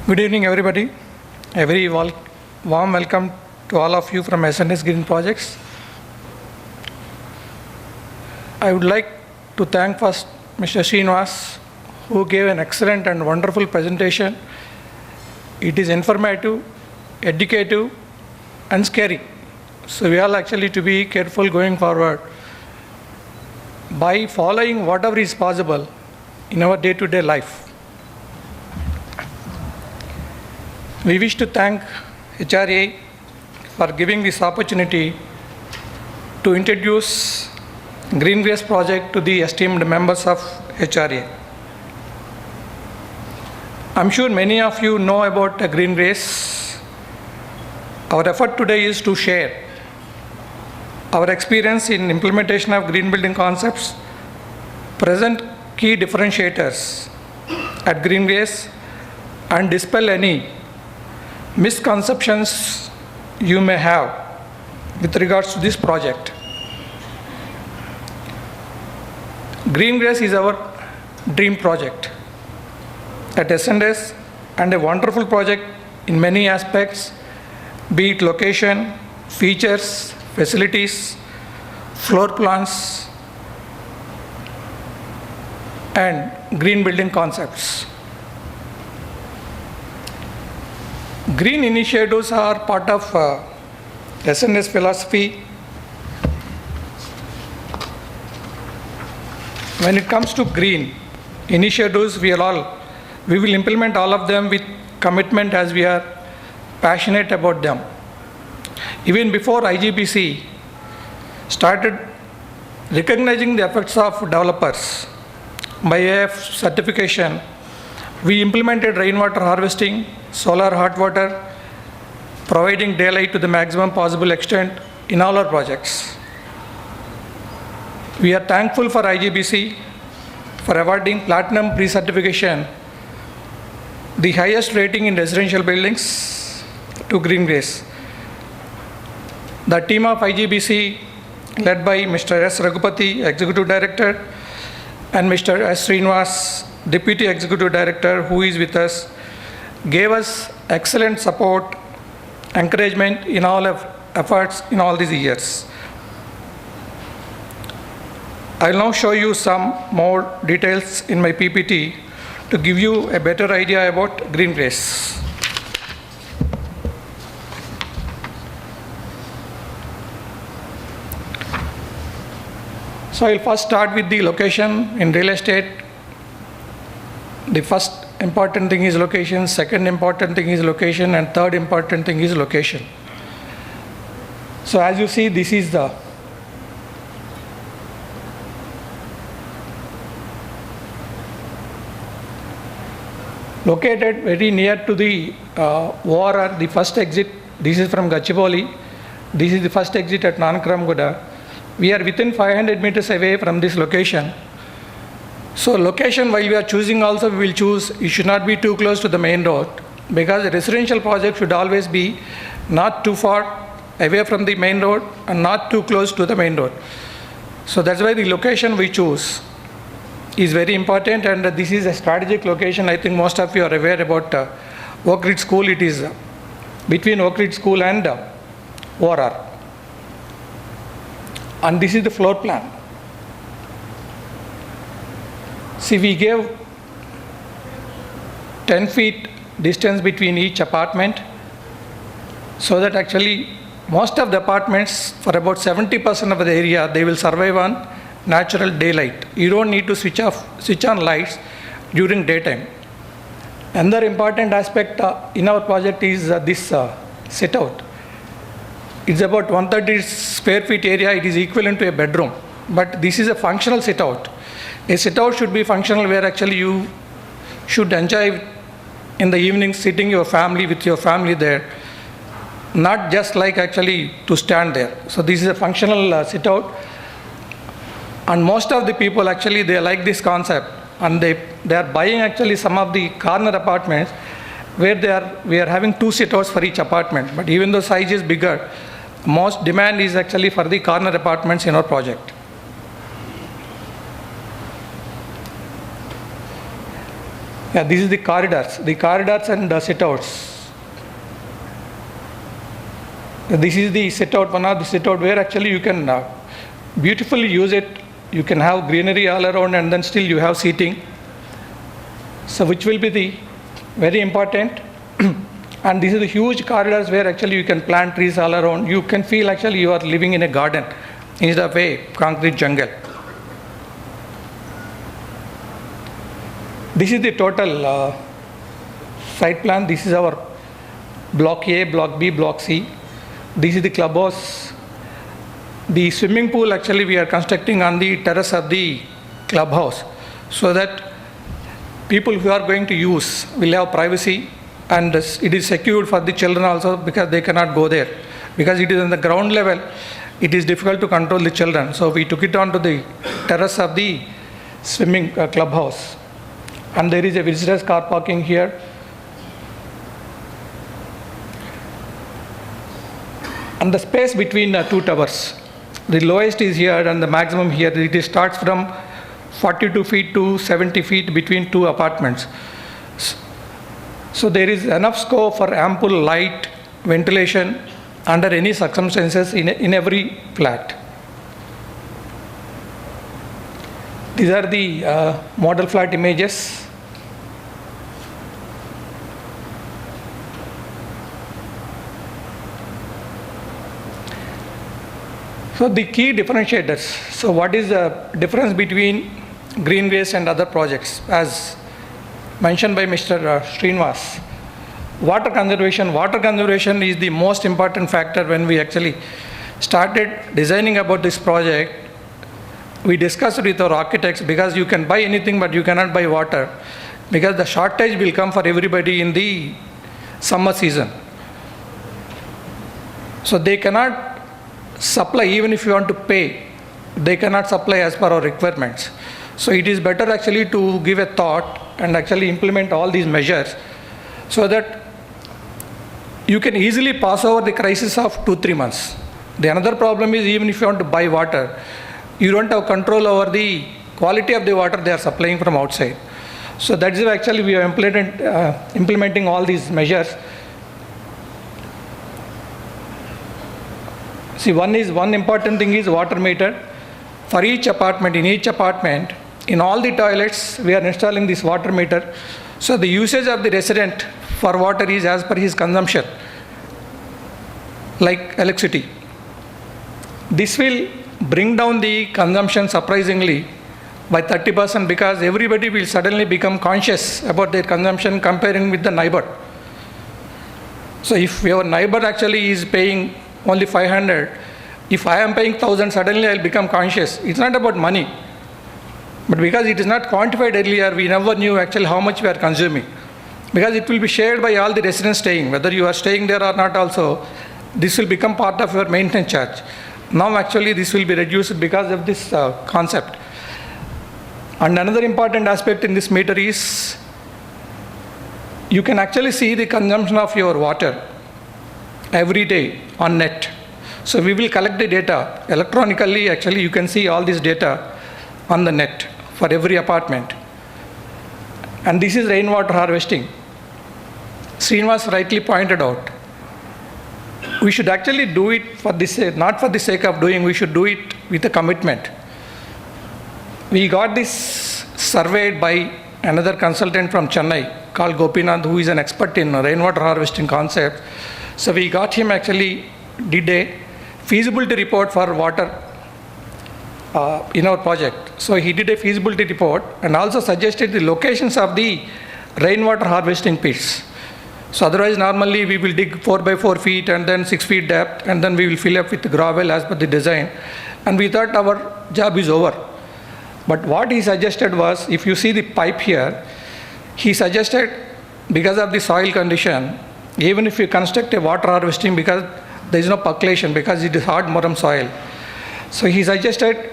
Good evening, everybody. A very warm welcome to all of you from SNS Green Projects. I would like to thank first Mr. Srinivas, who gave an excellent and wonderful presentation. It is informative, educative, and scary. So we all actually to be careful going forward by following whatever is possible in our day-to-day life. We wish to thank HRA for giving this opportunity to introduce Green Grace project to the esteemed members of HRA. I'm sure many of you know about Green Grace. Our effort today is to share our experience in implementation of green building concepts, present key differentiators at Green Grace, and dispel any misconceptions you may have with regards to this project. Green Grace is our dream project at SNS and a wonderful project in many aspects, be it location, features, facilities, floor plans, and green building concepts. Green initiatives are part of SNS philosophy. When it comes to green initiatives, we will implement all of them with commitment as we are passionate about them. Even before IGBC started recognizing the efforts of developers by way of certification, we implemented rainwater harvesting, solar hot water, providing daylight to the maximum possible extent in all our projects. We are thankful for IGBC for awarding Platinum pre-certification, the highest rating in residential buildings, to Green Grace. The team of IGBC, led by Mr. S. Raghupati, Executive Director, and Mr. S. Srinivas, Deputy Executive Director, who is with us, gave us excellent support, encouragement in all of efforts in all these years. I'll now show you some more details in my PPT to give you a better idea about Green Grace. So I'll first start with the location. In real estate, the first important thing is location, second important thing is location, and third important thing is location. So as you see, this is the located very near to the ORR, the first exit. This is from Gachibowli. This is the first exit at Nanakaramguda. We are within 500 meters away from this location. So location, while we are choosing also, we will choose, it should not be too close to the main road, because the residential project should always be not too far away from the main road and not too close to the main road. So that's why the location we choose is very important, and this is a strategic location. I think most of you are aware about Oak Ridge School. It is between Oak Ridge School and ORR. And this is the floor plan. See, we gave 10 feet distance between each apartment, so that actually most of the apartments, for about 70% of the area, they will survive on natural daylight. You don't need to switch on lights during daytime. Another important aspect in our project is this sit out. It's about 130 square feet area. It is equivalent to a bedroom, but this is a functional sit out. A sit out should be functional, where actually you should enjoy in the evening sitting with your family there, not just like actually to stand there. So this is a functional sit out, and most of the people actually they like this concept, and they are buying actually some of the corner apartments where we are having 2 sit outs for each apartment. But even though size is bigger, most demand is actually for the corner apartments in our project. Yeah, this is the corridors and the sit-outs. This is the sit-out, one of the sit-out where actually you can beautifully use it. You can have greenery all around and then still you have seating. So which will be the very important. And this is the huge corridors where actually you can plant trees all around. You can feel actually you are living in a garden instead of a concrete jungle. This is the total site plan. This is our block A, block B, block C. This is the clubhouse. The swimming pool actually we are constructing on the terrace of the clubhouse so that people who are going to use will have privacy, and it is secured for the children also because they cannot go there. Because it is on the ground level, it is difficult to control the children. So we took it on to the terrace of the swimming clubhouse. And there is a visitors car parking here. And the space between two towers, the lowest is here and the maximum here. It starts from 42 feet to 70 feet between two apartments. So there is enough scope for ample light, ventilation under any circumstances in every flat. These are the model flat images. So the key differentiators. So what is the difference between Greenways and other projects? As mentioned by Mr. Srinivas, water conservation. Water conservation is the most important factor. When we actually started designing about this project, we discussed with our architects, because you can buy anything but you cannot buy water, because the shortage will come for everybody in the summer season. So they cannot supply, even if you want to pay, they cannot supply as per our requirements. So it is better actually to give a thought and actually implement all these measures so that you can easily pass over the crisis of 2-3 months. The another problem is, even if you want to buy water, you don't have control over the quality of the water they are supplying from outside. So that's why actually we are implementing all these measures. See, one important thing is water meter. For each apartment, in all the toilets, we are installing this water meter. So the usage of the resident for water is as per his consumption, like electricity. This will bring down the consumption surprisingly by 30%, because everybody will suddenly become conscious about their consumption comparing with the neighbor. So if your neighbor actually is paying only 500, if I am paying 1,000, suddenly I'll become conscious. It's not about money, but because it is not quantified earlier, we never knew actually how much we are consuming. Because it will be shared by all the residents staying, whether you are staying there or not also, this will become part of your maintenance charge. Now actually this will be reduced because of this concept. And another important aspect in this meter is, you can actually see the consumption of your water every day on net. So we will collect the data electronically. Actually you can see all this data on the net for every apartment. And this is rainwater harvesting. Srinivas rightly pointed out, we should actually do it for this, not for the sake of doing, we should do it with a commitment. We got this surveyed by another consultant from Chennai called Gopinath, who is an expert in rainwater harvesting concepts. So we got him actually did a feasibility report for water in our project. So he did a feasibility report and also suggested the locations of the rainwater harvesting pits. So otherwise normally we will dig 4 by 4 feet and then 6 feet depth, and then we will fill up with gravel as per the design, and we thought our job is over. But what he suggested was, if you see the pipe here, he suggested, because of the soil condition, even if you construct a water harvesting, because there is no percolation, because it is hard murram soil. So he suggested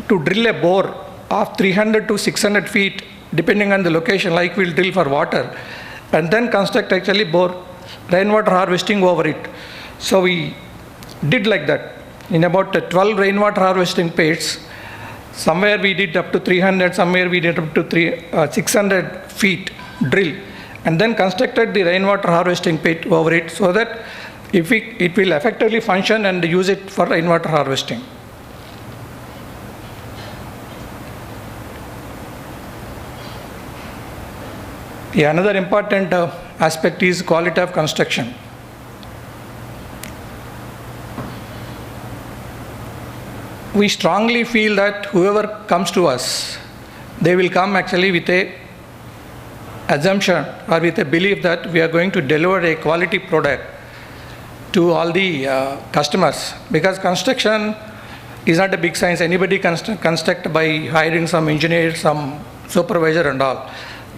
to drill a bore of 300 to 600 feet, depending on the location, like we'll drill for water, and then construct actually bore rainwater harvesting over it. So we did like that. In about 12 rainwater harvesting pits, somewhere we did up to 300, somewhere we did up to 600 feet drill, and then constructed the rainwater harvesting pit over it so that it will effectively function and use it for rainwater harvesting. Yeah, another important aspect is quality of construction. We strongly feel that whoever comes to us, they will come actually with a assumption or with a belief that we are going to deliver a quality product to all the customers, because construction is not a big science. Anybody can construct by hiring some engineer, some supervisor and all.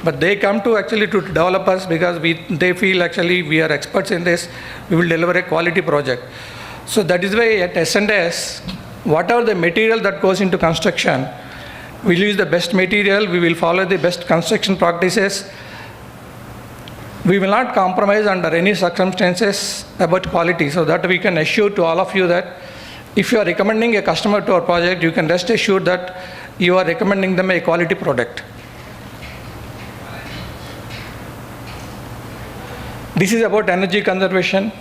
But they come to actually to develop us because they feel actually we are experts in this, we will deliver a quality project. So that is why at S&S, whatever the material that goes into construction, we'll use the best material, we will follow the best construction practices. We will not compromise under any circumstances about quality, so that we can assure to all of you that if you are recommending a customer to our project, you can rest assured that you are recommending them a quality product. This is about energy conservation.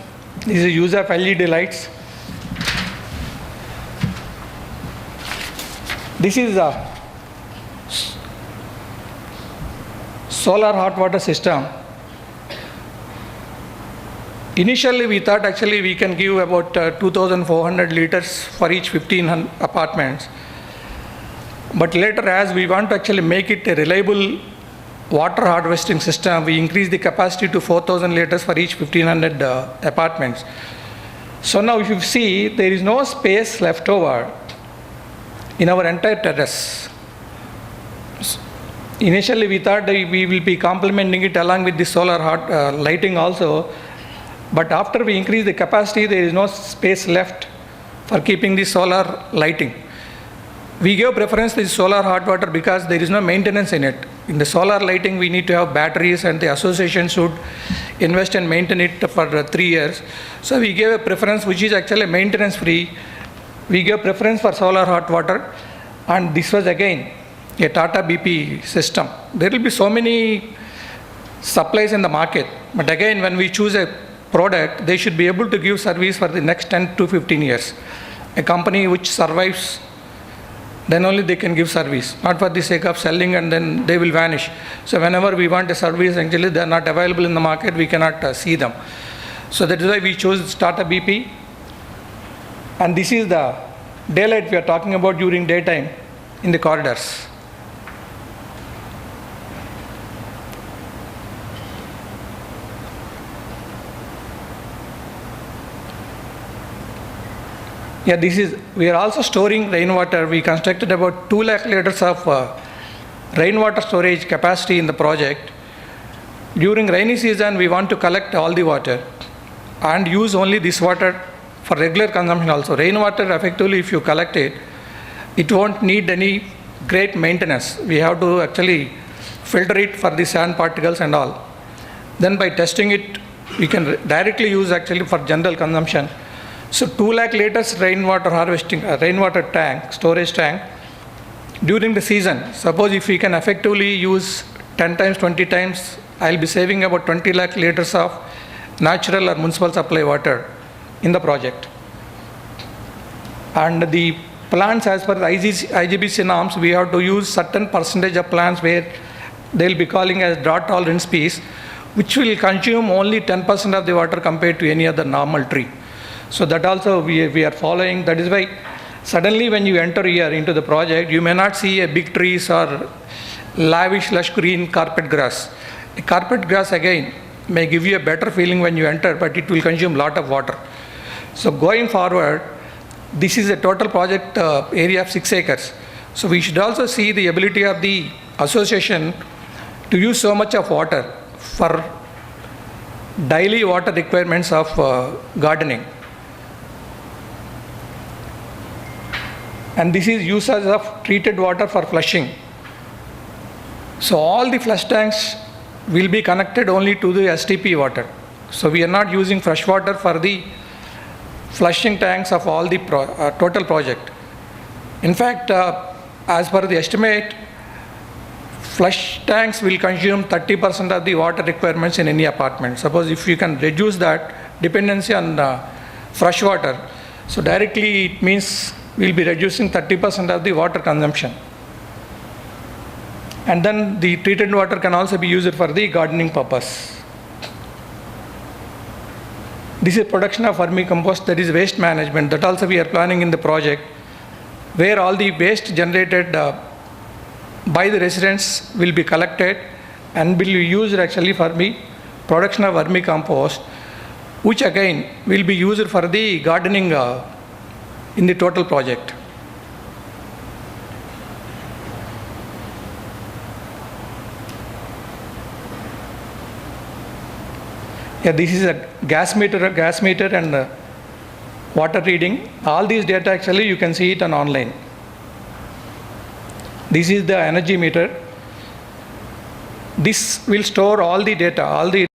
This is use of LED lights. This is a solar hot water system. Initially, we thought actually we can give about 2,400 liters for each 1,500 apartments. But later, as we want to actually make it a reliable water harvesting system, we increased the capacity to 4,000 liters for each 1,500 apartments. So now if you see, there is no space left over in our entire terrace. Initially, we thought that we will be complementing it along with the solar hot lighting also. But after we increase the capacity, there is no space left for keeping the solar lighting. We give preference to the solar hot water because there is no maintenance in it. In the solar lighting, we need to have batteries, and the association should invest and maintain it for 3 years. So we give a preference which is actually maintenance free. We give preference for solar hot water, and this was again a Tata BP system. There will be so many supplies in the market, but again when we choose a product, they should be able to give service for the next 10 to 15 years. A company which survives, then only they can give service, not for the sake of selling and then they will vanish. So whenever we want a service, actually they are not available in the market, we cannot see them. So that is why we chose Tata BP. And this is the daylight we are talking about during daytime in the corridors. Yeah, we are also storing rainwater. We constructed about 2 lakh liters of rainwater storage capacity in the project. During rainy season, we want to collect all the water and use only this water for regular consumption also. Rainwater, effectively, if you collect it, it won't need any great maintenance. We have to actually filter it for the sand particles and all. Then by testing it, we can directly use actually for general consumption. So 2 lakh liters rainwater harvesting, rainwater tank, storage tank, during the season. Suppose if we can effectively use 10 times, 20 times, I'll be saving about 20 lakh liters of natural or municipal supply water in the project. And the plants, as per the IGBC norms, we have to use certain percentage of plants where they'll be calling as drought tolerant species, which will consume only 10% of the water compared to any other normal tree. So that also we are following. That is why suddenly when you enter here into the project, you may not see a big trees or lavish lush green carpet grass. A carpet grass again may give you a better feeling when you enter, but it will consume a lot of water. So going forward, this is a total project area of 6 acres. So we should also see the ability of the association to use so much of water for daily water requirements of gardening. And this is usage of treated water for flushing. So all the flush tanks will be connected only to the STP water. So we are not using fresh water for the flushing tanks of all the total project. In fact, as per the estimate, flush tanks will consume 30% of the water requirements in any apartment. Suppose if you can reduce that dependency on fresh water, so directly it means we'll be reducing 30% of the water consumption. And then the treated water can also be used for the gardening purpose. This is production of vermicompost, that is waste management. That also we are planning in the project, where all the waste generated by the residents will be collected and will be used actually for the production of vermicompost, which again will be used for the gardening in the total project. Yeah, this is a gas meter and water reading. All these data actually you can see it on online. This is the energy meter. This will store all the data, all the